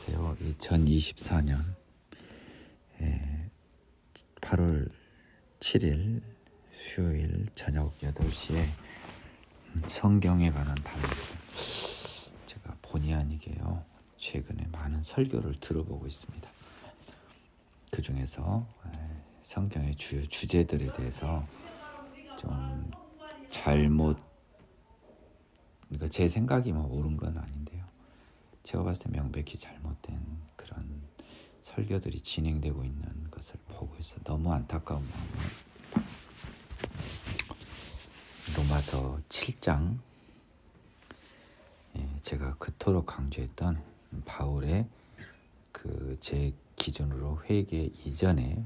안녕하세요. 2024년 8월 7일 수요일 저녁 8시에 성경에 관한 단어를 제가 본의 아니게요. 최근에 많은 설교를 들어보고 있습니다. 그 중에서 성경의 주요 주제들에 대해서 좀 그러니까 제 생각이 옳은 건 아닌데요. 제가 봤을 때 명백히 잘못된 그런 설교들이 진행되고 있는 것을 보고 있어 너무 안타까운 마음이 로마서 7장 제가 그토록 강조했던 바울의 제 기준으로 회개 이전에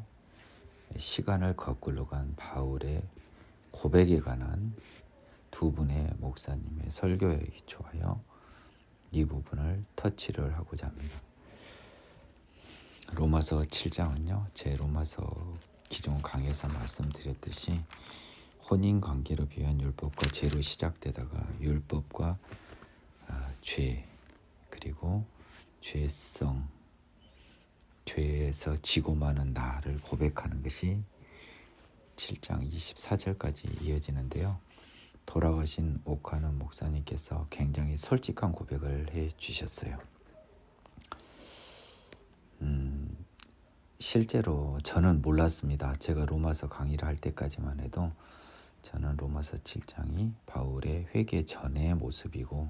시간을 거꾸로 간 바울의 고백에 관한 두 분의 목사님의 설교에 기초하여 이 부분을 터치를 하고자 합니다. 로마서 7장은요. 제 로마서 기존 강의에서 말씀드렸듯이 혼인관계로 비유한 율법과 죄로 시작되다가 율법과 죄 그리고 죄성 죄에서 지고 마는 나를 고백하는 것이 7장 24절까지 이어지는데요. 돌아가신 오카는 목사님께서 굉장히 솔직한 고백을 해주셨어요. 실제로 저는 몰랐습니다. 제가 로마서 강의를 할 때까지만 해도 저는 로마서 7장이 바울의 회개 전의 모습이고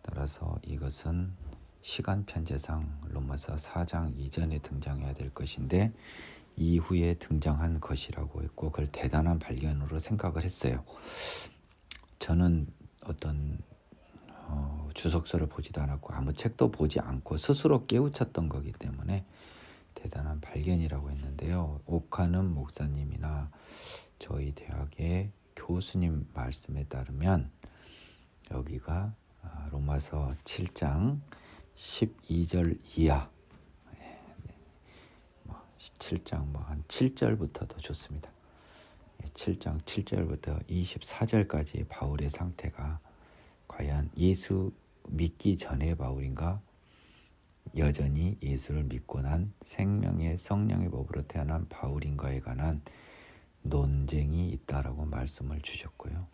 따라서 이것은 시간 편제상 로마서 4장 이전에 등장해야 될 것인데 이후에 등장한 것이라고 했고 그걸 대단한 발견으로 생각을 했어요. 저는 어떤 주석서를 보지도 않았고 아무 책도 보지 않고 스스로 깨우쳤던 거기 때문에 대단한 발견이라고 했는데요. 오카는 목사님이나 저희 대학의 교수님 말씀에 따르면 여기가 로마서 7장 12절 이하 7장 한 7절부터도 좋습니다. 7장 7절부터 24절까지 바울의 상태가 과연 예수 믿기 전의 바울인가 여전히 예수를 믿고 난 생명의 성령의 법으로 태어난 바울인가에 관한 논쟁이 있다라고 말씀을 주셨고요.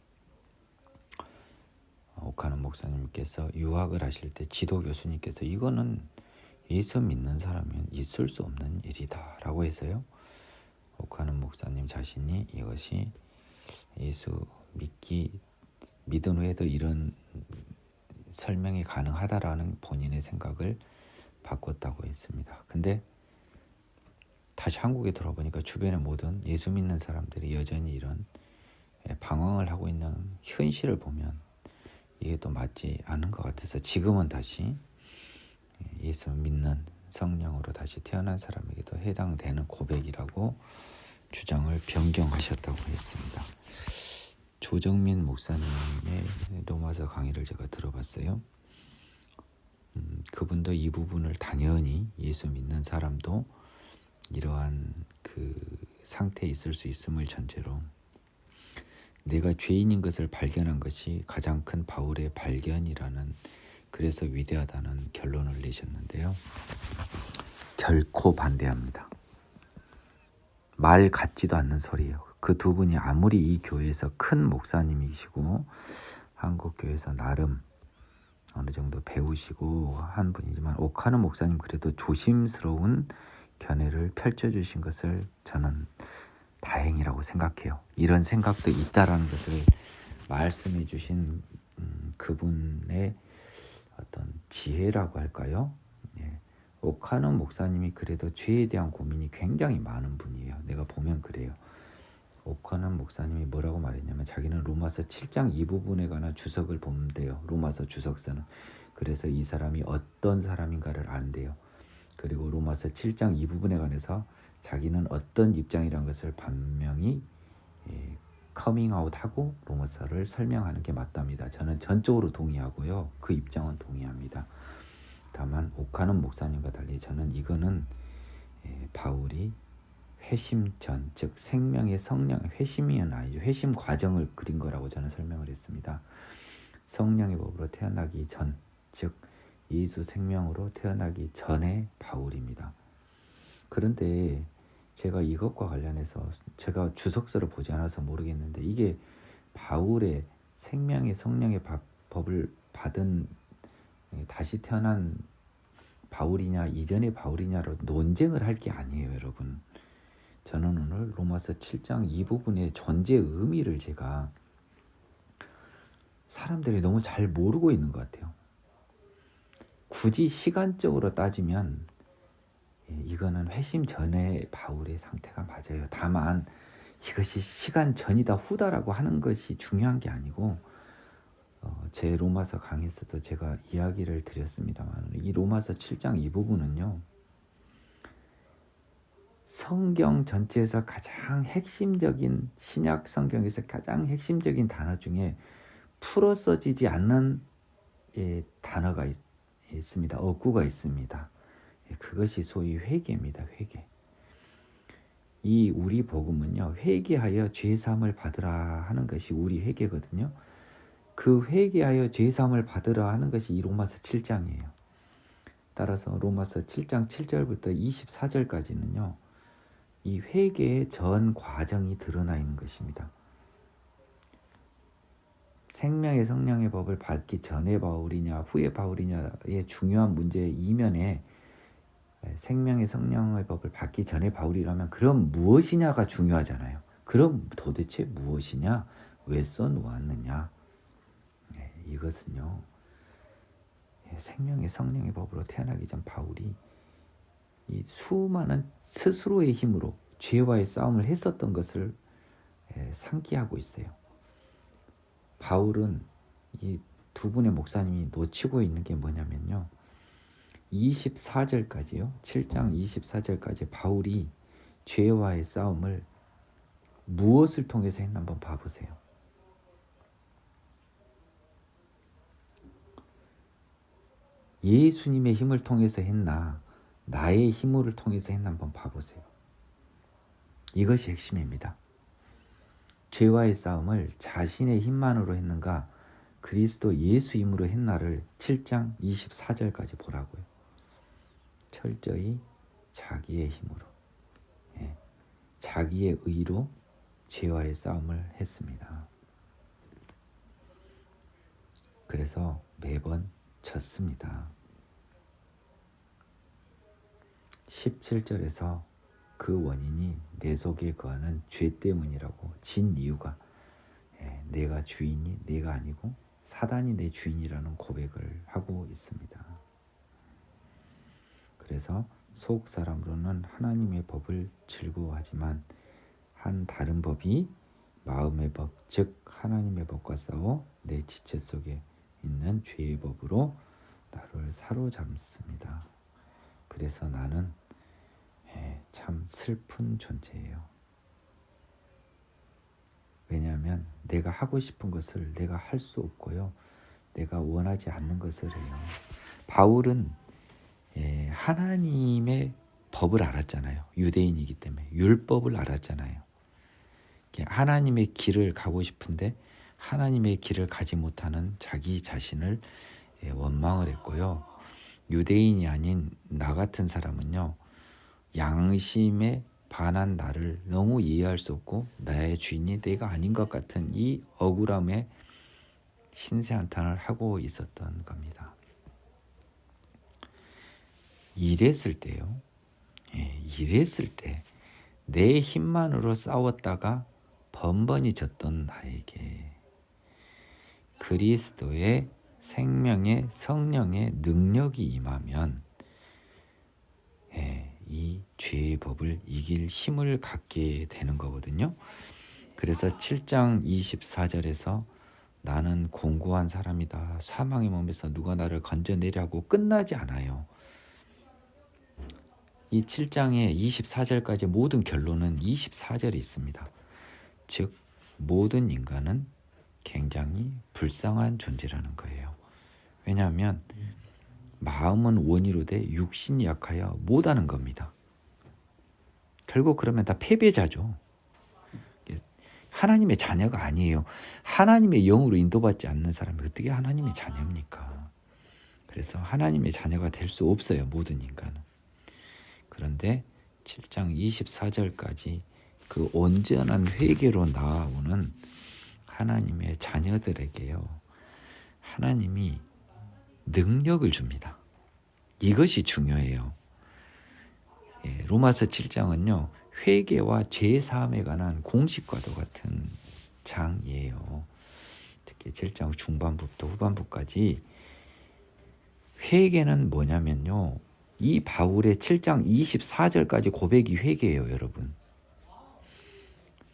오카는 목사님께서 유학을 하실 때 지도 교수님께서 이거는 예수 믿는 사람은 있을 수 없는 일이다 라고 해서요. 오카는 목사님 자신이 이것이 예수 믿은 후에도 이런 설명이 가능하다라는 본인의 생각을 바꿨다고 했습니다. 근데 다시 한국에 돌아보니까 주변의 모든 예수 믿는 사람들이 여전히 이런 방황을 하고 있는 현실을 보면 이게 또 맞지 않은 것 같아서 지금은 다시 예수 믿는 성령으로 다시 태어난 사람에게도 해당되는 고백이라고 주장을 변경하셨다고 했습니다. 조정민 목사님의 로마서 강의를 제가 들어봤어요. 그분도 이 부분을 당연히 예수 믿는 사람도 이러한 상태에 있을 수 있음을 전제로 내가 죄인인 것을 발견한 것이 가장 큰 바울의 발견이라는 그래서 위대하다는 결론을 내셨는데요. 결코 반대합니다. 말 같지도 않는 소리예요. 그 두 분이 아무리 이 교회에서 큰 목사님이시고 한국 교회에서 나름 어느 정도 배우시고 한 분이지만 오카는 목사님 그래도 조심스러운 견해를 펼쳐주신 것을 저는 다행이라고 생각해요. 이런 생각도 있다라는 것을 말씀해 주신 그분의 어떤 지혜라고 할까요? 오카는 목사님이 그래도 죄에 대한 고민이 굉장히 많은 분이에요. 내가 보면 그래요. 오카는 목사님이 뭐라고 말했냐면 자기는 로마서 7장 이 부분에 관한 주석을 본대요. 로마서 주석서는. 그래서 이 사람이 어떤 사람인가를 안대요. 그리고 로마서 7장 이 부분에 관해서 자기는 어떤 입장이라는 것을 분명히 커밍아웃하고 로마서를 설명하는 게 맞답니다. 저는 전적으로 동의하고요. 그 입장은 동의합니다. 다만 오카는 목사님과 달리 저는 이거는 바울이 회심 전, 즉 생명의 성령, 회심이은 아니죠. 회심 과정을 그린 거라고 저는 설명을 했습니다. 성령의 법으로 태어나기 전, 즉 예수 생명으로 태어나기 전에 바울입니다. 그런데 제가 이것과 관련해서 제가 주석서를 보지 않아서 모르겠는데 이게 바울의 생명의 성령의 법을 받은 다시 태어난 바울이냐 이전의 바울이냐로 논쟁을 할 게 아니에요, 여러분. 저는 오늘 로마서 7장 이 부분의 존재의 의미를 제가 사람들이 너무 잘 모르고 있는 것 같아요. 굳이 시간적으로 따지면 이거는 회심 전의 바울의 상태가 맞아요. 다만 이것이 시간 전이다 후다라고 하는 것이 중요한 게 아니고 제 로마서 강의에서도 제가 이야기를 드렸습니다만 이 로마서 7장 이 부분은요. 성경 전체에서 가장 핵심적인 신약 성경에서 가장 핵심적인 단어 중에 풀어 써지지 않는 단어가 있습니다. 어구가 있습니다. 그것이 소위 회개입니다. 회개. 이 우리 복음은요. 회개하여 죄사함을 받으라 하는 것이 우리 회개거든요. 그 회개하여 죄사함을 받으라 하는 것이 이 로마서 7장이에요. 따라서 로마서 7장 7절부터 24절까지는요. 이 회개의 전 과정이 드러나 있는 것입니다. 생명의 성령의 법을 받기 전에 바울이냐 후에 바울이냐의 중요한 문제의 이면에 생명의 성령의 법을 받기 전에 바울이라면 그럼 무엇이냐가 중요하잖아요. 그럼 도대체 무엇이냐? 왜 써놓았느냐? 이것은요. 생명의 성령의 법으로 태어나기 전 바울이 이 수많은 스스로의 힘으로 죄와의 싸움을 했었던 것을 상기하고 있어요. 바울은 이 두 분의 목사님이 놓치고 있는 게 뭐냐면요. 24절까지요. 7장 24절까지 바울이 죄와의 싸움을 무엇을 통해서 했나 한번 봐보세요. 예수님의 힘을 통해서 했나 나의 힘을 통해서 했나 한번 봐보세요. 이것이 핵심입니다. 죄와의 싸움을 자신의 힘만으로 했는가 그리스도 예수 힘으로 했나를 7장 24절까지 보라고요. 철저히 자기의 힘으로 자기의 의로 죄와의 싸움을 했습니다. 그래서 매번 졌습니다. 17절에서 그 원인이 내 속에 거하는 죄 때문이라고 진 이유가 내가 주인이 내가 아니고 사단이 내 주인이라는 고백을 하고 있습니다. 그래서 속 사람으로는 하나님의 법을 즐거워하지만 한 다른 법이 마음의 법, 즉 하나님의 법과 싸워 내 지체 속에 있는 죄의 법으로 나를 사로잡습니다. 그래서 나는 참 슬픈 존재예요. 왜냐하면 내가 하고 싶은 것을 내가 할 수 없고요. 내가 원하지 않는 것을 해요. 바울은 하나님의 법을 알았잖아요. 유대인이기 때문에 율법을 알았잖아요. 하나님의 길을 가고 싶은데 하나님의 길을 가지 못하는 자기 자신을 원망을 했고요. 유대인이 아닌 나 같은 사람은요. 양심에 반한 나를 너무 이해할 수 없고 나의 주인이 내가 아닌 것 같은 이 억울함에 신세한탄을 하고 있었던 겁니다. 이랬을 때요. 이랬을 때 내 힘만으로 싸웠다가 번번이 졌던 나에게 그리스도의 생명의 성령의 능력이 임하면 이 죄의 법을 이길 힘을 갖게 되는 거거든요. 그래서 7장 24절에서 나는 공고한 사람이다. 사망의 몸에서 누가 나를 건져내려고 끝나지 않아요. 이 7장의 24절까지 모든 결론은 24절에 있습니다. 즉 모든 인간은 굉장히 불쌍한 존재라는 거예요. 왜냐하면 마음은 원이로 돼 육신이 약하여 못하는 겁니다. 결국 그러면 다 패배자죠. 하나님의 자녀가 아니에요. 하나님의 영으로 인도받지 않는 사람이 어떻게 하나님의 자녀입니까? 그래서 하나님의 자녀가 될 수 없어요, 모든 인간은. 그런데 7장 24절까지 그 온전한 회개로 나아오는 하나님의 자녀들에게요, 하나님이 능력을 줍니다. 이것이 중요해요. 로마서 7장은요, 회개와 죄사함에 관한 공식과도 같은 장이에요. 특히 7장 중반부터 후반부까지 회개는 뭐냐면요, 이 바울의 7장 24절까지 고백이 회개예요, 여러분.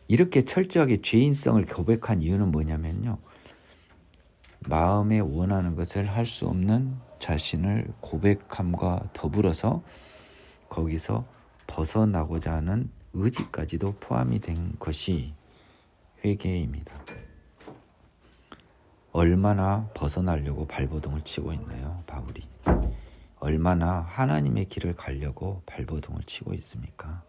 이렇게 철저하게 죄인성을 고백한 이유는 뭐냐면요, 마음에 원하는 것을 할 수 없는 자신을 고백함과 더불어서 거기서 벗어나고자 하는 의지까지도 포함이 된 것이 회개입니다. 얼마나 벗어나려고 발버둥을 치고 있나요, 바울이? 얼마나 하나님의 길을 가려고 발버둥을 치고 있습니까?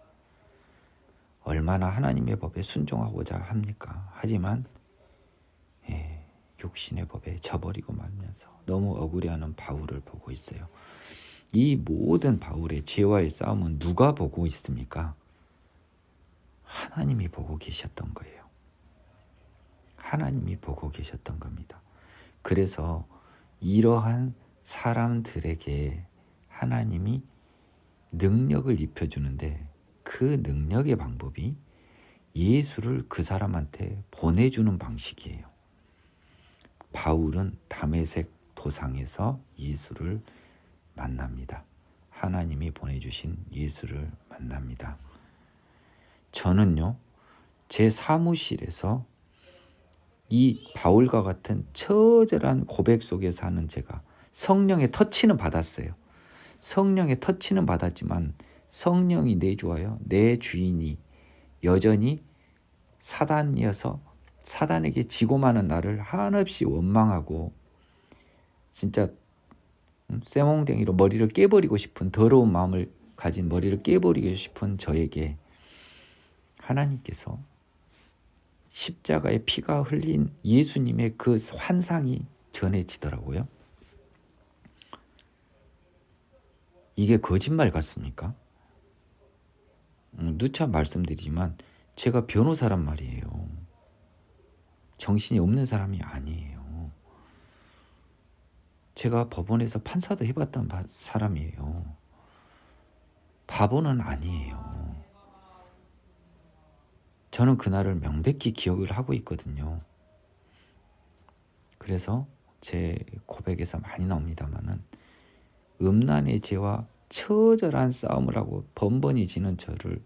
얼마나 하나님의 법에 순종하고자 합니까? 하지만 육신의 법에 져버리고 말면서 너무 억울해하는 바울을 보고 있어요. 이 모든 바울의 죄와의 싸움은 누가 보고 있습니까? 하나님이 보고 계셨던 거예요. 하나님이 보고 계셨던 겁니다. 그래서 이러한 사람들에게 하나님이 능력을 입혀주는데, 그 능력의 방법이 예수를 그 사람한테 보내주는 방식이에요. 바울은 다메섹 도상에서 예수를 만납니다. 하나님이 보내주신 예수를 만납니다. 저는요, 제 사무실에서 이 바울과 같은 처절한 고백 속에 사는 제가 성령의 터치는 받았어요. 성령의 터치는 받았지만 성령이 내주어요, 내 주인이 여전히 사단이어서 사단에게 지고 마는 나를 한없이 원망하고 진짜 쇠몽댕이로 머리를 깨버리고 싶은, 더러운 마음을 가진 머리를 깨버리고 싶은 저에게 하나님께서 십자가에 피가 흘린 예수님의 그 환상이 전해지더라고요. 이게 거짓말 같습니까? 누차 말씀드리지만 제가 변호사란 말이에요. 정신이 없는 사람이 아니에요. 제가 법원에서 판사도 해봤던 사람이에요. 바보는 아니에요. 저는 그날을 명백히 기억을 하고 있거든요. 그래서 제 고백에서 많이 나옵니다마는 음란의 죄와 처절한 싸움을 하고 번번이 지는 저를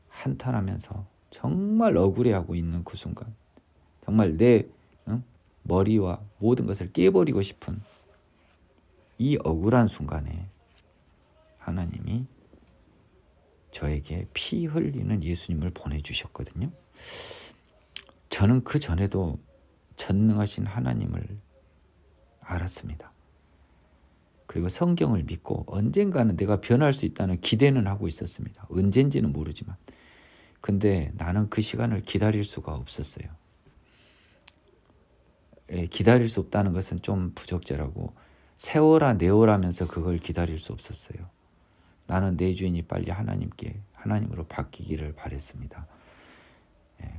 한탄하면서 정말 억울해하고 있는 그 순간, 정말 내 머리와 모든 것을 깨버리고 싶은 이 억울한 순간에 하나님이 저에게 피 흘리는 예수님을 보내주셨거든요. 저는 그 전에도 전능하신 하나님을 알았습니다. 그리고 성경을 믿고 언젠가는 내가 변할 수 있다는 기대는 하고 있었습니다. 언젠지는 모르지만. 근데 나는 그 시간을 기다릴 수가 없었어요. 기다릴 수 없다는 것은 좀 부적절하고, 세워라 내어라면서 그걸 기다릴 수 없었어요. 나는 내 주인이 빨리 하나님으로 바뀌기를 바랬습니다.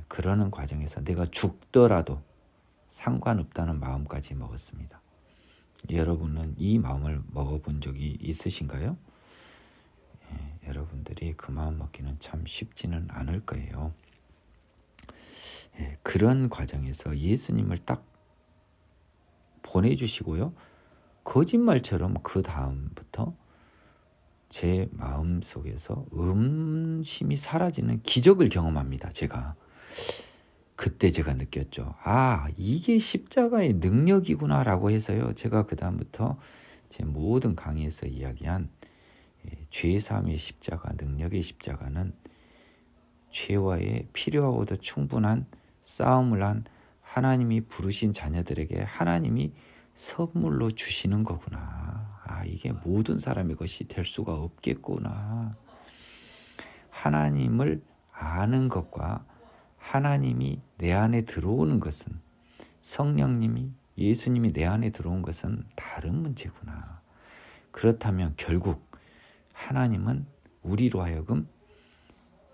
그러는 과정에서 내가 죽더라도 상관없다는 마음까지 먹었습니다. 여러분은 이 마음을 먹어본 적이 있으신가요? 여러분들이 그 마음 먹기는 참 쉽지는 않을 거예요. 그런 과정에서 예수님을 딱 보내주시고요, 거짓말처럼 그 다음부터 제 마음 속에서 음심이 사라지는 기적을 경험합니다. 그때 제가 느꼈죠. 아, 이게 십자가의 능력이구나 라고 해서요, 제가 그 다음부터 제 모든 강의에서 이야기한 죄사함의 십자가, 능력의 십자가는 죄와의 필요하고도 충분한 싸움을 한 하나님이 부르신 자녀들에게 하나님이 선물로 주시는 거구나. 아, 이게 모든 사람의 것이 될 수가 없겠구나. 하나님을 아는 것과 하나님이 내 안에 들어오는 것은, 성령님이 예수님이 내 안에 들어온 것은 다른 문제구나. 그렇다면 결국 하나님은 우리로 하여금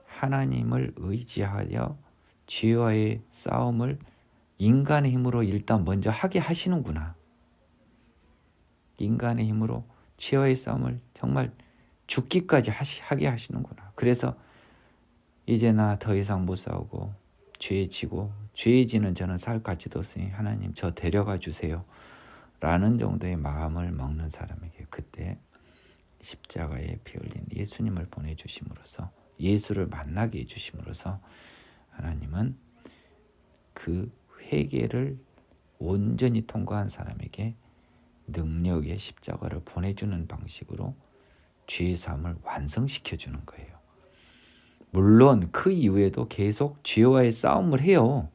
하나님을 의지하여 죄와의 싸움을 인간의 힘으로 일단 먼저 하게 하시는구나. 인간의 힘으로 죄와의 싸움을 정말 죽기까지 하게 하시는구나. 그래서 이제 나 더 이상 못 싸우고 죄에 지고 죄에 지는 저는 살 가치도 없으니 하나님 저 데려가 주세요 라는 정도의 마음을 먹는 사람에게 그때 십자가에 피 흘린 예수님을 보내주심으로써 예수를 만나게 해주심으로써 하나님은 그 회개를 온전히 통과한 사람에게 능력의 십자가를 보내주는 방식으로 죄의 삶을 완성시켜주는 거예요. 물론 그 이후에도 계속 죄와의 싸움을 해요.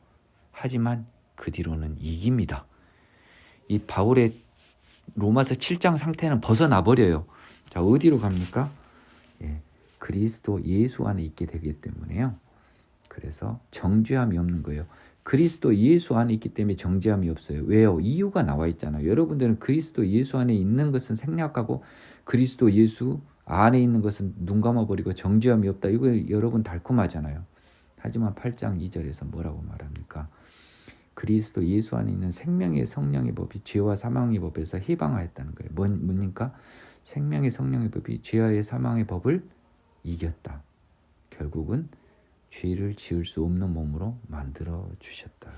하지만 그 뒤로는 이깁니다. 이 바울의 로마서 7장 상태는 벗어나 버려요. 자, 어디로 갑니까? 그리스도 예수 안에 있게 되기 때문에요. 그래서 정죄함이 없는 거예요. 그리스도 예수 안에 있기 때문에 정죄함이 없어요. 왜요? 이유가 나와 있잖아요. 여러분들은 그리스도 예수 안에 있는 것은 생략하고 그리스도 예수 안에 있는 것은 눈 감아버리고 정죄함이 없다. 이거 여러분 달콤하잖아요. 하지만 8장 2절에서 뭐라고 말합니까? 그리스도 예수 안에 있는 생명의 성령의 법이 죄와 사망의 법에서 해방하였다는 거예요. 뭡니까? 생명의 성령의 법이 죄와 사망의 법을 이겼다. 결국은 죄를 지을 수 없는 몸으로 만들어 주셨다.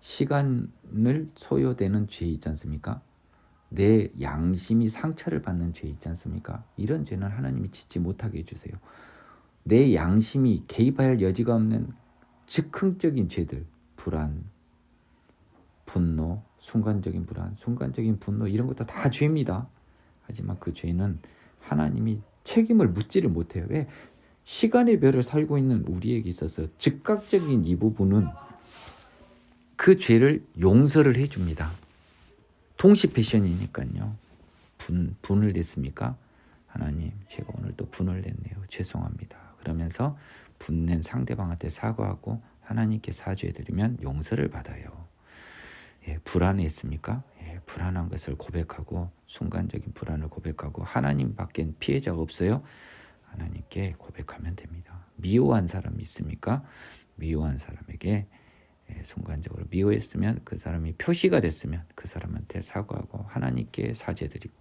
시간을 소요되는 죄 있지 않습니까? 내 양심이 상처를 받는 죄 있지 않습니까? 이런 죄는 하나님이 짓지 못하게 해주세요. 내 양심이 개입할 여지가 없는 즉흥적인 죄들, 불안, 분노, 순간적인 불안, 순간적인 분노 이런 것도 다 죄입니다. 하지만 그 죄는 하나님이 책임을 묻지를 못해요. 왜? 시간의 별을 살고 있는 우리에게 있어서 즉각적인 이 부분은 그 죄를 용서를 해줍니다. 동시 패션이니까요. 분을 냈습니까? 하나님, 제가 오늘 또 분을 냈네요. 죄송합니다. 그러면서 분낸 상대방한테 사과하고 하나님께 사죄해드리면 용서를 받아요. 불안했습니까? 불안한 것을 고백하고 순간적인 불안을 고백하고 하나님밖엔 피해자가 없어요. 하나님께 고백하면 됩니다. 미워한 사람이 있습니까? 미워한 사람에게 순간적으로 미워했으면 그 사람이 표시가 됐으면 그 사람한테 사과하고 하나님께 사죄드리고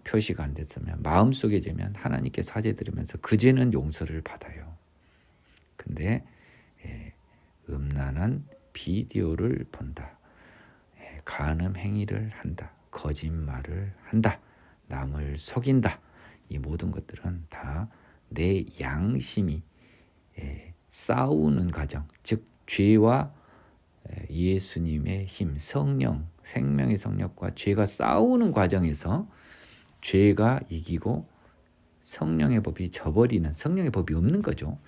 표시가 안 됐으면 마음속에 재면 하나님께 사죄드리면서 그 죄는 용서를 받아요. 근데 음란한 비디오를 본다. 간음 행위를 한다. 거짓말을 한다. 남을 속인다. 이 모든 것들은 다 내 양심이 싸우는 과정, 즉 죄와 예수님의 힘, 성령, 생명의 성령과 죄가 싸우는 과정에서 죄가 이기고 성령의 법이 져버리는, 성령의 법이 없는 거죠.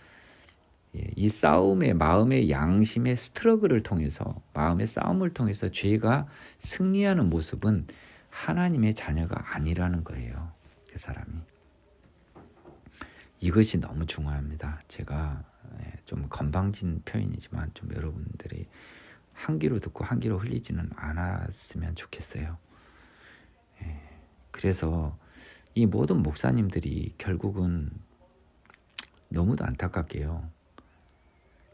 이 싸움의 마음의 양심의 스트러글을 통해서, 마음의 싸움을 통해서 죄가 승리하는 모습은 하나님의 자녀가 아니라는 거예요. 그 사람이. 이것이 너무 중요합니다. 제가 좀 건방진 표현이지만 좀 여러분들이 한 귀로 듣고 한 귀로 흘리지는 않았으면 좋겠어요. 그래서 이 모든 목사님들이 결국은 너무도 안타깝게요.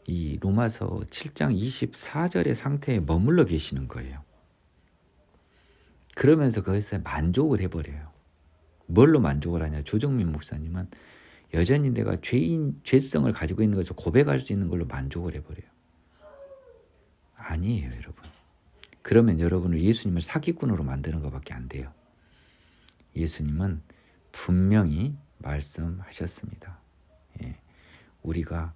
이 로마서 7장 24절의 상태에 머물러 계시는 거예요. 그러면서 거기서 만족을 해버려요. 뭘로 만족을 하냐? 조정민 목사님은 여전히 내가 죄성을 가지고 있는 것을 고백할 수 있는 걸로 만족을 해버려요. 아니에요, 여러분. 그러면 여러분을 예수님을 사기꾼으로 만드는 것밖에 안 돼요. 예수님은 분명히 말씀하셨습니다. 우리가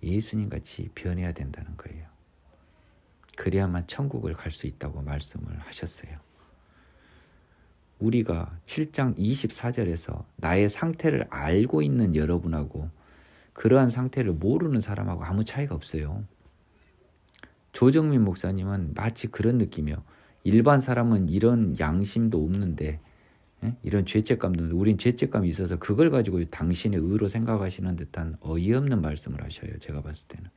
예수님같이 변해야 된다는 거예요. 그래야만 천국을 갈 수 있다고 말씀을 하셨어요. 우리가 7장 24절에서 나의 상태를 알고 있는 여러분하고 그러한 상태를 모르는 사람하고 아무 차이가 없어요. 조정민 목사님은 마치 그런 느낌이요. 일반 사람은 이런 양심도 없는데 이런 죄책감도 없는데 우린 죄책감이 있어서 그걸 가지고 당신의 의로 생각하시는 듯한 어이없는 말씀을 하셔요. 제가 봤을 때는.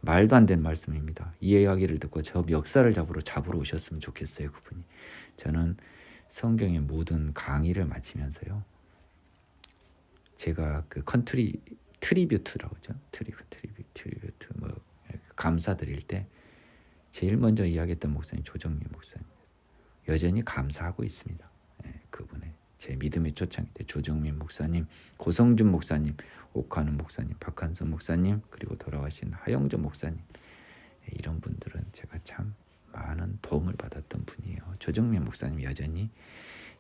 말도 안 되는 말씀입니다. 이 이야기를 듣고 저 멱살을 잡으러 오셨으면 좋겠어요. 그분이. 저는 성경의 모든 강의를 마치면서요, 제가 그 컨트리 트리뷰트라고 하죠. 트리뷰트 뭐 감사드릴 때 제일 먼저 이야기했던 목사님 조정민 목사님. 여전히 감사하고 있습니다. 그분의 제 믿음의 초창기 때 조정민 목사님, 고성준 목사님, 옥하는 목사님, 박한선 목사님, 그리고 돌아가신 하영조 목사님, 이런 분들은 제가 참 많은 도움을 받았던 분이에요. 조정민 목사님 여전히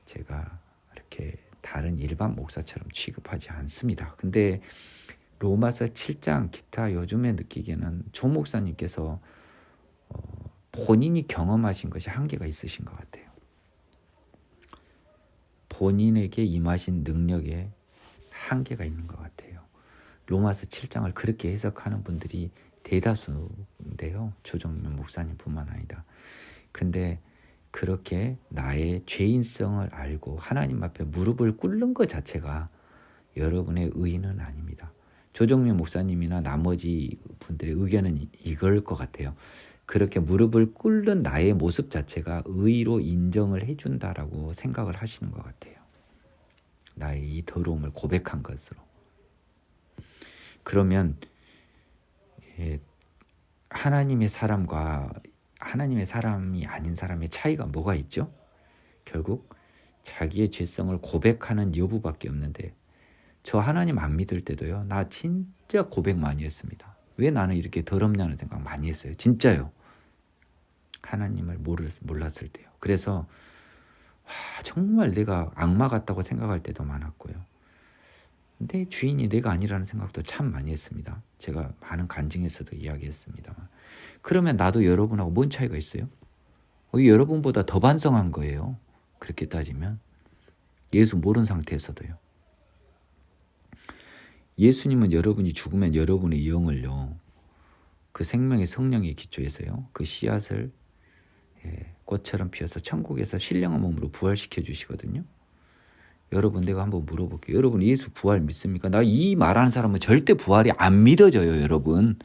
제가 이렇게 다른 일반 목사처럼 취급하지 않습니다. 근데 로마서 7장 기타 요즘에 느끼기에는 조 목사님께서 본인이 경험하신 것이 한계가 있으신 것 같아요. 본인에게 임하신 능력에 한계가 있는 것 같아요. 로마서 7장을 그렇게 해석하는 분들이 대다수인데요. 조정민 목사님뿐만 아니라. 근데 그렇게 나의 죄인성을 알고 하나님 앞에 무릎을 꿇는 것 자체가 여러분의 의의는 아닙니다. 조정민 목사님이나 나머지 분들의 의견은 이걸 것 같아요. 그렇게 무릎을 꿇는 나의 모습 자체가 의의로 인정을 해준다라고 생각을 하시는 것 같아요. 나의 이 더러움을 고백한 것으로. 그러면 하나님의 사람과 하나님의 사람이 아닌 사람의 차이가 뭐가 있죠? 결국 자기의 죄성을 고백하는 여부밖에 없는데, 저 하나님 안 믿을 때도요, 나 진짜 고백 많이 했습니다. 왜 나는 이렇게 더럽냐는 생각 많이 했어요. 진짜요. 하나님을 몰랐을 때요. 그래서 정말 내가 악마 같다고 생각할 때도 많았고요. 내 주인이 내가 아니라는 생각도 참 많이 했습니다. 제가 많은 간증에서도 이야기했습니다만. 그러면 나도 여러분하고 뭔 차이가 있어요? 여러분보다 더 반성한 거예요. 그렇게 따지면. 예수 모르는 상태에서도요. 예수님은 여러분이 죽으면 여러분의 영을요, 그 생명의 성령에 기초해서요, 그 씨앗을 꽃처럼 피어서 천국에서 신령한 몸으로 부활시켜 주시거든요. 여러분, 내가 한번 물어볼게요. 여러분, 예수 부활 믿습니까? 나 이 말하는 사람은 절대 부활이 안 믿어져요, 여러분.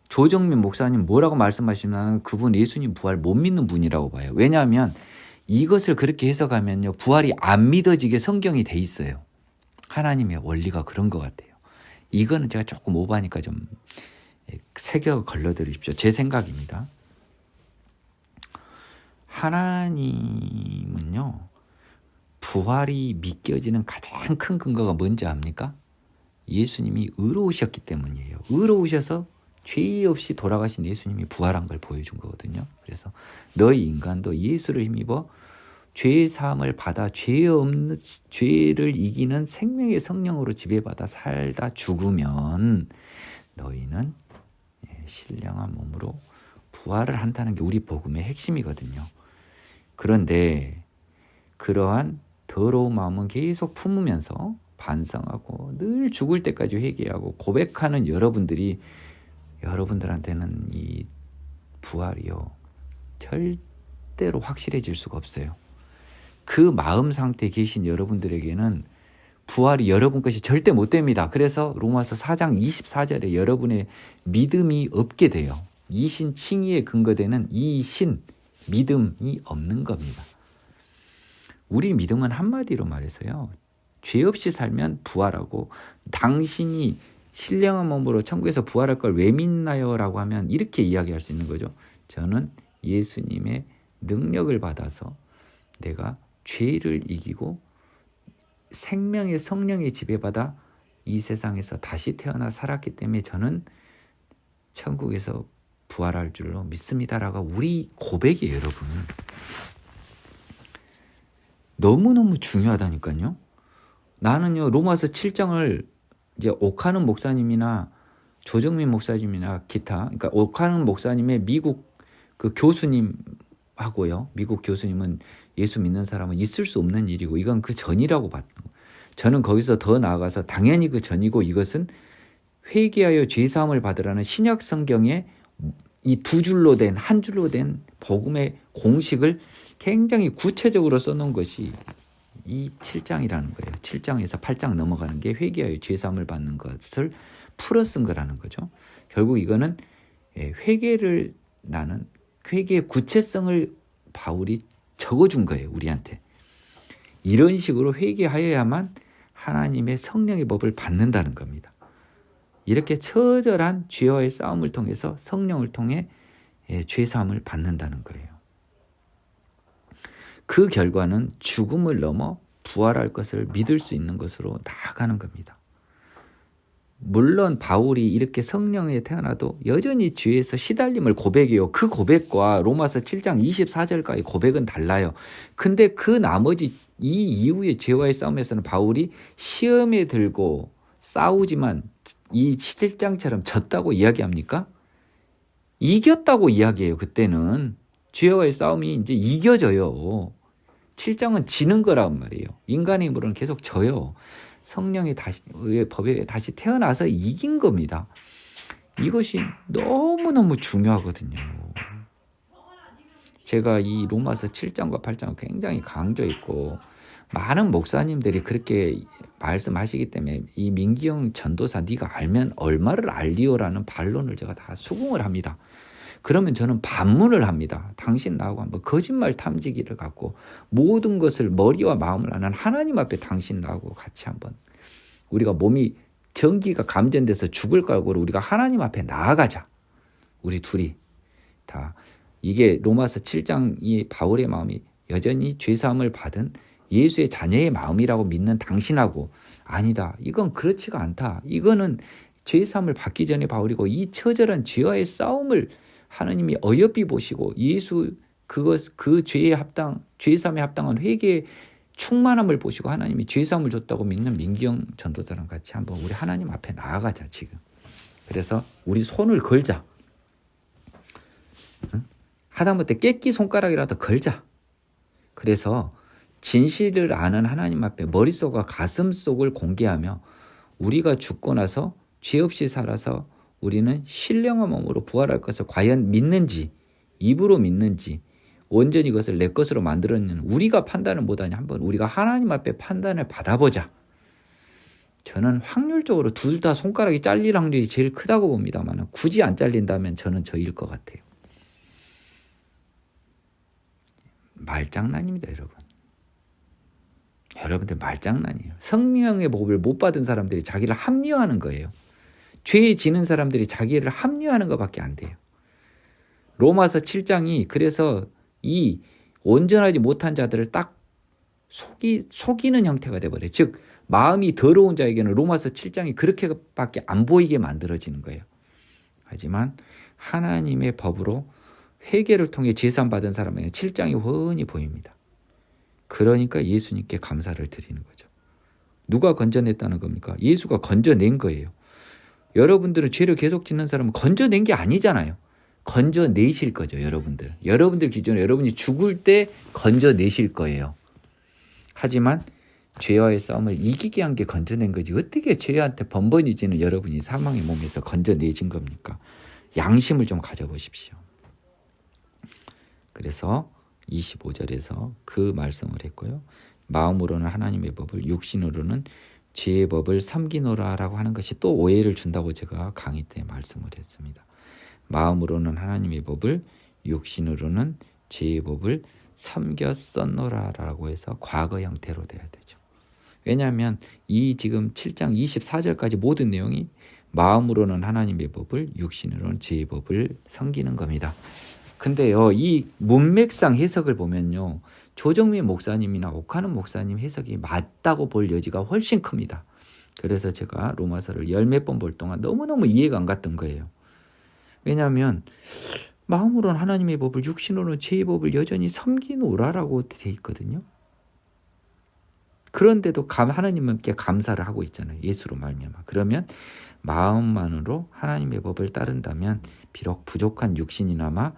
조정민 목사님 뭐라고 말씀하시면 그분 예수님 부활 못 믿는 분이라고 봐요. 왜냐하면 이것을 그렇게 해석하면요, 부활이 안 믿어지게 성경이 돼 있어요. 하나님의 원리가 그런 것 같아요. 이거는 제가 조금 오버하니까 좀 새겨 걸러드리십시오. 제 생각입니다. 하나님은요, 부활이 믿겨지는 가장 큰 근거가 뭔지 압니까? 예수님이 의로우셨기 때문이에요. 의로우셔서 죄 없이 돌아가신 예수님이 부활한 걸 보여준 거거든요. 그래서 너희 인간도 예수를 힘입어 죄의 사함을 받아 죄를 이기는 생명의 성령으로 지배받아 살다 죽으면 너희는 신령한 몸으로 부활을 한다는 게 우리 복음의 핵심이거든요. 그런데 그러한 더러운 마음은 계속 품으면서 반성하고 늘 죽을 때까지 회개하고 고백하는 여러분들한테는 이 부활이요, 절대로 확실해질 수가 없어요. 그 마음 상태에 계신 여러분들에게는 부활이 여러분 것이 절대 못 됩니다. 그래서 로마서 4장 24절에 여러분의 믿음이 없게 돼요. 이신 칭의에 근거되는 이신 믿음이 없는 겁니다. 우리 믿음은 한마디로 말해서요, 죄 없이 살면 부활하고, 당신이 신령한 몸으로 천국에서 부활할 걸 왜 믿나요? 라고 하면 이렇게 이야기할 수 있는 거죠. 저는 예수님의 능력을 받아서 내가 죄를 이기고 생명의 성령에 지배받아 이 세상에서 다시 태어나 살았기 때문에 저는 천국에서 부활할 줄로 믿습니다라고 우리 고백이에요, 여러분. 너무너무 중요하다니까요. 나는요, 로마서 7장을 이제 옥하는 목사님이나 조정민 목사님이나 기타, 그러니까 옥하는 목사님의 미국 그 교수님하고요, 미국 교수님은 예수 믿는 사람은 있을 수 없는 일이고 이건 그 전이라고 봤던 거예요. 저는 거기서 더 나아가서 당연히 그 전이고, 이것은 회개하여 죄사함을 받으라는 신약 성경의 이 한 줄로 된 복음의 공식을 굉장히 구체적으로 써놓은 것이 이 7장이라는 거예요. 7장에서 8장 넘어가는 게 회개하여 죄사함을 받는 것을 풀어 쓴 거라는 거죠. 결국 이거는 회개의 구체성을 바울이 적어준 거예요. 우리한테. 이런 식으로 회개하여야만 하나님의 성령의 법을 받는다는 겁니다. 이렇게 처절한 죄와의 싸움을 통해서 성령을 통해 죄사함을 받는다는 거예요. 그 결과는 죽음을 넘어 부활할 것을 믿을 수 있는 것으로 나아가는 겁니다. 물론 바울이 이렇게 성령에 태어나도 여전히 죄에서 시달림을 고백해요. 그 고백과 로마서 7장 24절까지 고백은 달라요. 근데 그 나머지 이 이후의 죄와의 싸움에서는 바울이 시험에 들고 싸우지만 이 7장처럼 졌다고 이야기합니까? 이겼다고 이야기해요. 그때는 죄와의 싸움이 이제 이겨져요. 7장은 지는 거란 말이에요. 인간의 힘으로는 계속 져요. 성령의 법에 다시 태어나서 이긴 겁니다. 이것이 너무너무 중요하거든요. 제가 이 로마서 7장과 8장을 굉장히 강조했고 많은 목사님들이 그렇게 말씀하시기 때문에 이 민기영 전도사 네가 알면 얼마를 알리오라는 반론을 제가 다 수긍을 합니다. 그러면 저는 반문을 합니다. 당신 나하고 한번 거짓말 탐지기를 갖고 모든 것을 머리와 마음을 아는 하나님 앞에 당신 나하고 같이 한번 우리가 몸이 전기가 감전돼서 죽을 각오로 우리가 하나님 앞에 나아가자. 우리 둘이 다 이게 로마서 7장이 바울의 마음이 여전히 죄사함을 받은 예수의 자녀의 마음이라고 믿는 당신하고 아니다. 이건 그렇지가 않다. 이거는 죄사함을 받기 전에 바울이고 이 처절한 죄와의 싸움을 하나님이 어여삐 보시고 예수 그 죄에 죄사함에 합당한 회개의 충만함을 보시고 하나님이 죄사함을 줬다고 믿는 민기영 전도사랑 같이 한번 우리 하나님 앞에 나아가자 지금. 그래서 우리 손을 걸자. 응? 하다못해 깨끼 손가락이라도 걸자. 그래서 진실을 아는 하나님 앞에 머릿속과 가슴속을 공개하며 우리가 죽고 나서 죄 없이 살아서 우리는 신령한 몸으로 부활할 것을 과연 믿는지 입으로 믿는지 온전히 이것을 내 것으로 만들었는 우리가 판단을 못하냐 한번 우리가 하나님 앞에 판단을 받아보자. 저는 확률적으로 둘 다 손가락이 잘릴 확률이 제일 크다고 봅니다만 굳이 안 잘린다면 저는 저일 것 같아요. 말장난입니다, 여러분. 여러분들 말장난이에요. 성령의 법을 못 받은 사람들이 자기를 합리화하는 거예요. 죄에 지는 사람들이 자기를 합리화하는 것밖에 안 돼요. 로마서 7장이 그래서 이 온전하지 못한 자들을 딱 속이는 형태가 돼버려요. 즉 마음이 더러운 자에게는 로마서 7장이 그렇게밖에 안 보이게 만들어지는 거예요. 하지만 하나님의 법으로 회개를 통해 제사함 받은 사람에게는 7장이 훤히 보입니다. 그러니까 예수님께 감사를 드리는 거죠. 누가 건져냈다는 겁니까? 예수가 건져낸 거예요. 여러분들은 죄를 계속 짓는 사람은 건져낸 게 아니잖아요. 건져내실 거죠, 여러분들. 여러분들 기준으로 여러분이 죽을 때 건져내실 거예요. 하지만 죄와의 싸움을 이기게 한 게 건져낸 거지 어떻게 죄한테 번번이 지는 여러분이 사망의 몸에서 건져내진 겁니까? 양심을 좀 가져보십시오. 그래서 25절에서 그 말씀을 했고요. 마음으로는 하나님의 법을 육신으로는 죄의 법을 섬기노라라고 하는 것이 또 오해를 준다고 제가 강의 때 말씀을 했습니다. 마음으로는 하나님의 법을 육신으로는 죄의 법을 섬겼었노라라고 해서 과거 형태로 돼야 되죠. 왜냐하면 이 지금 7장 24절까지 모든 내용이 마음으로는 하나님의 법을 육신으로는 죄의 법을 섬기는 겁니다. 근데요, 이 문맥상 해석을 보면요, 조정민 목사님이나 옥하는 목사님 해석이 맞다고 볼 여지가 훨씬 큽니다. 그래서 제가 로마서를 열 몇 번 볼 동안 너무너무 이해가 안 갔던 거예요. 왜냐하면 마음으로는 하나님의 법을 육신으로는 죄의 법을 여전히 섬기노라라고 돼 있거든요. 그런데도 하나님께 감사를 하고 있잖아요. 예수로 말미암아. 그러면 마음만으로 하나님의 법을 따른다면 비록 부족한 육신이나마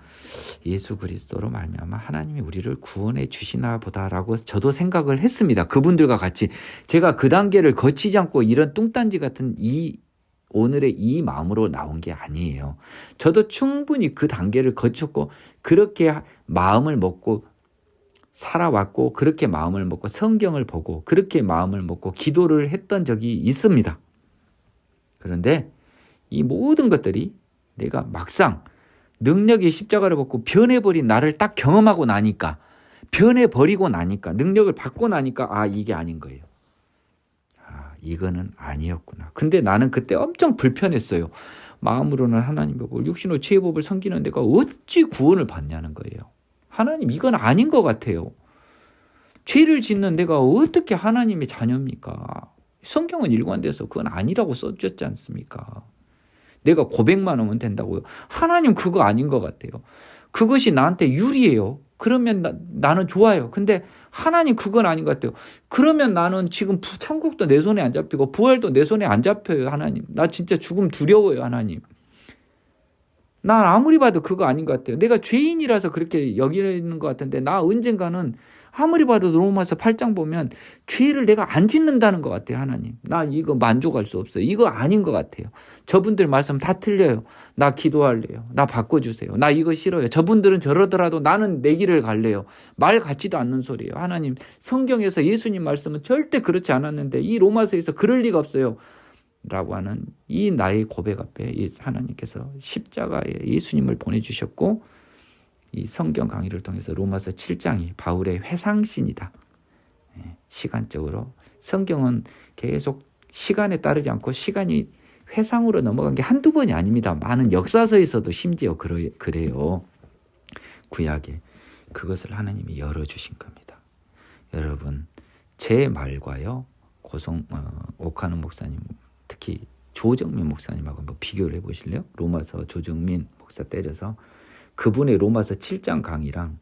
예수 그리스도로 말미암아 하나님이 우리를 구원해 주시나 보다라고 저도 생각을 했습니다. 그분들과 같이 제가 그 단계를 거치지 않고 이런 뚱딴지 같은 오늘의 이 마음으로 나온 게 아니에요. 저도 충분히 그 단계를 거쳤고 그렇게 마음을 먹고 살아왔고 그렇게 마음을 먹고 성경을 보고 그렇게 마음을 먹고 기도를 했던 적이 있습니다. 그런데 이 모든 것들이 내가 막상 능력이 십자가를 벗고 변해버린 나를 딱 경험하고 나니까, 변해버리고 나니까, 능력을 받고 나니까 이게 아닌 거예요. 이거는 아니었구나. 근데 나는 그때 엄청 불편했어요. 마음으로는 하나님의 법을, 육신으로 죄의 법을 섬기는 내가 어찌 구원을 받냐는 거예요. 하나님, 이건 아닌 것 같아요. 죄를 짓는 내가 어떻게 하나님의 자녀입니까? 성경은 일관돼서 그건 아니라고 써졌지 않습니까? 내가 고백만 하면 된다고요. 하나님 그거 아닌 것 같아요. 그것이 나한테 유리해요. 그러면 나는 좋아요. 근데 하나님 그건 아닌 것 같아요. 그러면 나는 지금 천국도 내 손에 안 잡히고 부활도 내 손에 안 잡혀요. 하나님. 나 진짜 죽음 두려워요. 하나님. 난 아무리 봐도 그거 아닌 것 같아요. 내가 죄인이라서 그렇게 여기는 것 같은데, 나 언젠가는 아무리 봐도 로마서 8장 보면 죄를 내가 안 짓는다는 것 같아요. 하나님, 나 이거 만족할 수 없어요. 이거 아닌 것 같아요. 저분들 말씀 다 틀려요. 나 기도할래요. 나 바꿔주세요. 나 이거 싫어요. 저분들은 저러더라도 나는 내 길을 갈래요. 말 같지도 않는 소리예요. 하나님, 성경에서 예수님 말씀은 절대 그렇지 않았는데 이 로마서에서 그럴 리가 없어요 라고 하는 이 나의 고백 앞에 하나님께서 십자가에 예수님을 보내주셨고, 이 성경 강의를 통해서 로마서 7장이 바울의 회상신이다. 시간적으로 성경은 계속 시간에 따르지 않고 시간이 회상으로 넘어간 게 한두 번이 아닙니다. 많은 역사서에서도 심지어 그래요. 구약에 그것을 하나님이 열어주신 겁니다. 여러분, 제 말과요, 오카노 목사님, 특히 조정민 목사님하고 한번 비교를 해보실래요? 로마서 조정민 목사 때려서 그분의 로마서 7장 강의랑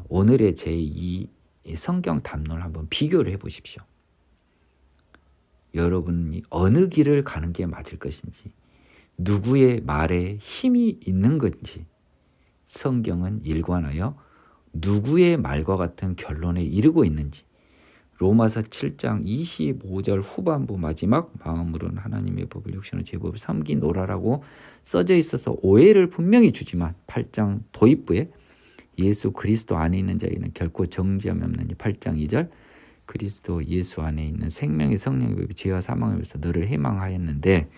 오늘의 제 이 성경 담론을 한번 비교를 해보십시오. 여러분이 어느 길을 가는 게 맞을 것인지, 누구의 말에 힘이 있는 건지, 성경은 일관하여 누구의 말과 같은 결론에 이르고 있는지, 로마서 7장 25절 후반부 마지막 마음으로는 하나님의 법을 육신으로 제 법을 섬기노라라고 써져 있어서 오해를 분명히 주지만 8장 도입부에 예수 그리스도 안에 있는 자에게는 결코 정죄함이 없느니 8장 2절 그리스도 예수 안에 있는 생명의 성령의 법이 죄와 사망을 위해서 너를 해망하였는데,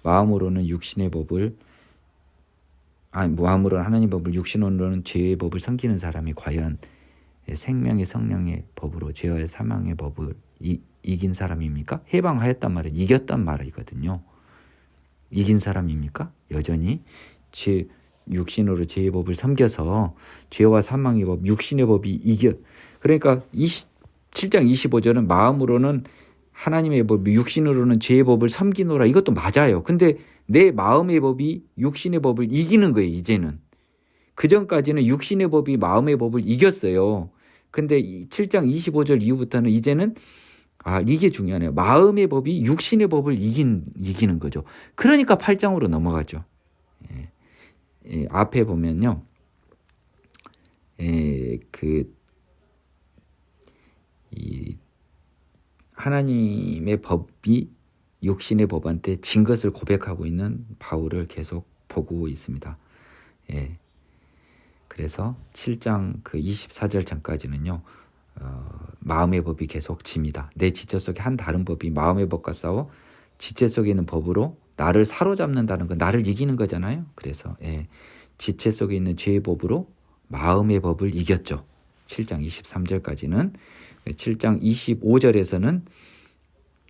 마음으로는 육신의 법을 마음으로는 하나님의 법을 육신으로는 죄의 법을 섬기는 사람이 과연 생명의 성령의 법으로 죄와 사망의 법을 이긴 사람입니까? 해방하였단 말은 이겼단 말이거든요. 이긴 사람입니까? 여전히 육신으로 죄의 법을 섬겨서 죄와 사망의 법, 육신의 법이 그러니까 7장 25절은 마음으로는 하나님의 법, 육신으로는 죄의 법을 섬기노라, 이것도 맞아요. 근데 내 마음의 법이 육신의 법을 이기는 거예요. 이제는. 그전까지는 육신의 법이 마음의 법을 이겼어요. 근데 7장 25절 이후부터는 이제는 이게 중요하네요. 마음의 법이 육신의 법을 이기는 거죠. 그러니까 8장으로 넘어가죠. 앞에 보면요. 이 하나님의 법이 육신의 법한테 진 것을 고백하고 있는 바울을 계속 보고 있습니다. 그래서 7장 24절 전까지는요, 마음의 법이 계속 집니다. 내 지체 속에 한 다른 법이 마음의 법과 싸워 지체 속에 있는 법으로 나를 사로잡는다는 건 나를 이기는 거잖아요. 그래서 지체 속에 있는 죄의 법으로 마음의 법을 이겼죠. 7장 23절까지는. 7장 25절에서는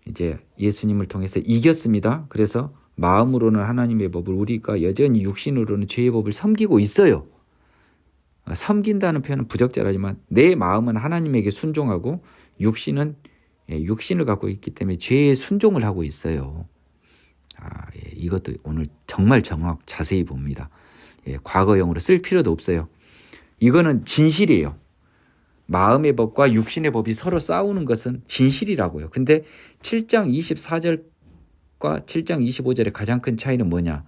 이제 예수님을 통해서 이겼습니다. 그래서 마음으로는 하나님의 법을, 우리가 여전히 육신으로는 죄의 법을 섬기고 있어요. 섬긴다는 표현은 부적절하지만 내 마음은 하나님에게 순종하고 육신은 육신을 갖고 있기 때문에 죄에 순종을 하고 있어요. 이것도 오늘 정말 자세히 봅니다. 과거형으로 쓸 필요도 없어요. 이거는 진실이에요. 마음의 법과 육신의 법이 서로 싸우는 것은 진실이라고요. 근데 7장 24절과 7장 25절의 가장 큰 차이는 뭐냐?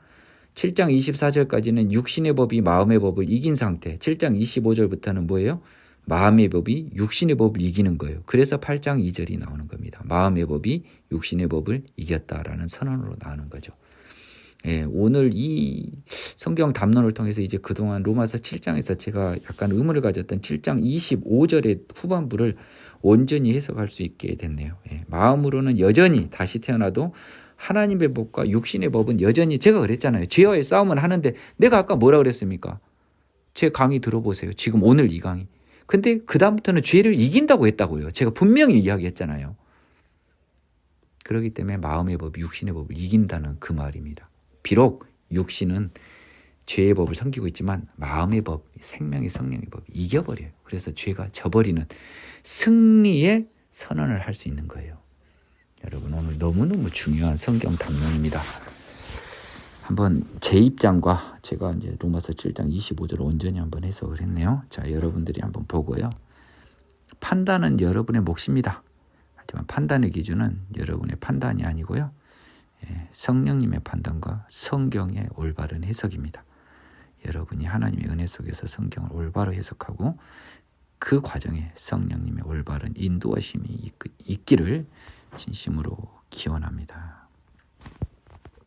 7장 24절까지는 육신의 법이 마음의 법을 이긴 상태, 7장 25절부터는 뭐예요? 마음의 법이 육신의 법을 이기는 거예요. 그래서 8장 2절이 나오는 겁니다. 마음의 법이 육신의 법을 이겼다라는 선언으로 나오는 거죠. 오늘 이 성경 담론을 통해서 이제 그동안 로마서 7장에서 제가 약간 의문을 가졌던 7장 25절의 후반부를 온전히 해석할 수 있게 됐네요. 마음으로는 여전히 다시 태어나도 하나님의 법과 육신의 법은 여전히 제가 그랬잖아요. 죄와의 싸움은 하는데 내가 아까 뭐라 그랬습니까? 제 강의 들어보세요. 지금 오늘 이 강의. 근데 그 다음부터는 죄를 이긴다고 했다고요. 제가 분명히 이야기했잖아요. 그렇기 때문에 마음의 법, 육신의 법을 이긴다는 그 말입니다. 비록 육신은 죄의 법을 섬기고 있지만 마음의 법, 생명의 성령의 법이 이겨버려요. 그래서 죄가 져버리는 승리의 선언을 할 수 있는 거예요. 여러분 오늘 너무너무 중요한 성경 담론입니다. 한번 제 입장과 제가 이제 로마서 7장 25절을 온전히 한번 해석을 했네요. 자, 여러분들이 한번 보고요. 판단은 여러분의 몫입니다. 하지만 판단의 기준은 여러분의 판단이 아니고요. 성령님의 판단과 성경의 올바른 해석입니다. 여러분이 하나님의 은혜 속에서 성경을 올바로 해석하고 그 과정에 성령님의 올바른 인도하심이 있기를 진심으로 기원합니다.